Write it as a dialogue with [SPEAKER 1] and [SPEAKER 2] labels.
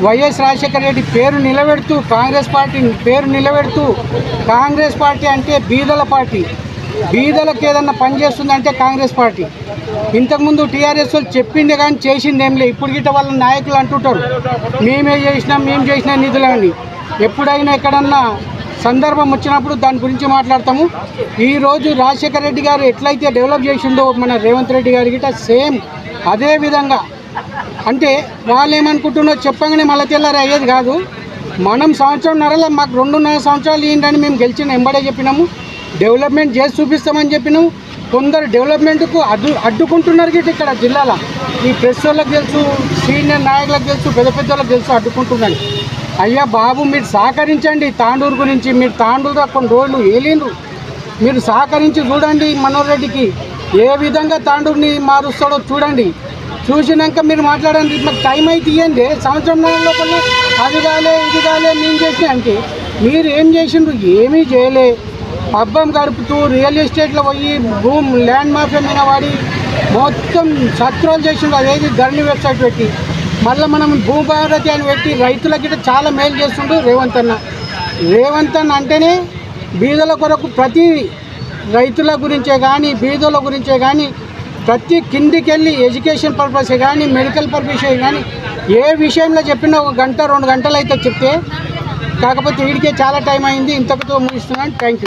[SPEAKER 1] YS Rajasekhara Reddy పేరు నిలబెడుతూ Congress party పేరు నిలబెడుతూ Congress party అంటే బీదల పార్టీ, బీదలకు ఏదన్నా పని చేస్తుందంటే కాంగ్రెస్ పార్టీ. ఇంతకుముందు టీఆర్ఎస్ వాళ్ళు చెప్పిండే కానీ చేసింది ఏం లేదు. ఇప్పుడు గిట్ట వాళ్ళ నాయకులు అంటుంటారు మేము చేసిన నిధులని. ఎప్పుడైనా ఎక్కడన్నా సందర్భం వచ్చినప్పుడు దాని గురించి మాట్లాడతాము. ఈరోజు రాజశేఖర రెడ్డి గారు ఎట్లయితే డెవలప్ చేసిండో మన రేవంత్ రెడ్డి గారి గిట్ట సేమ్ అదే విధంగా. అంటే వాళ్ళు ఏమనుకుంటున్నారో చెప్పగానే మళ్ళీ తెల్లారి అయ్యేది కాదు. మనం సంవత్సరంన్నరలో మాకు 2.5 సంవత్సరాలు ఏంటని మేము గెలిచిన ఎంబడే చెప్పినాము. డెవలప్మెంట్ చేసి చూపిస్తామని చెప్పినాము. కొందరు డెవలప్మెంట్కు అడ్డుకుంటున్నారు గిట్ట ఇక్కడ జిల్లాలో. ఈ ప్రెస్ వాళ్ళకి తెలుసు, సీనియర్ నాయకులకు తెలుసు, పెద్ద వాళ్ళకి తెలుసు అడ్డుకుంటున్నాను. అయ్యా బాబు మీరు సహకరించండి. తాండూరు గురించి మీరు తాండూరు కొన్ని రోజులు ఏలిండ్రు, మీరు సహకరించి చూడండి. మనోహర్ రెడ్డికి ఏ విధంగా తాండూరుని మారుస్తాడో చూడండి. చూసినాక మీరు మాట్లాడండి. మాకు టైం అయితే ఇవ్వండి. సంవత్సరం లోపల అది కాలే ఇది కాలే మేము చేసినా అంటే మీరు ఏం చేసిండ్రు? ఏమీ చేయలే. పబ్బం గడుపుతూ రియల్ ఎస్టేట్లో పోయి ల్యాండ్ మాఫియా మీద వాడి మొత్తం సత్రోలు చేసిండ్రు. అదేది ధరణి వెబ్సైట్ పెట్టి మళ్ళీ మనం భూభారతి అని పెట్టి రైతులకి చాలా మేలు చేస్తుండ్రు రేవంత్ అన్న. రేవంత్ అన్న అంటేనే బీదల కొరకు ప్రతి రైతుల గురించే కానీ బీదల గురించే కానీ ప్రతి కిందికి వెళ్ళి ఎడ్యుకేషన్ పర్పసే కానీ మెడికల్ పర్పసే కానీ ఏ విషయంలో చెప్పినా 1 గంట 2 గంటలు అయితే చెప్తే. కాకపోతే వీడికే చాలా టైం అయింది. ఇంతకుతో ముగిస్తున్నాను. Thank you.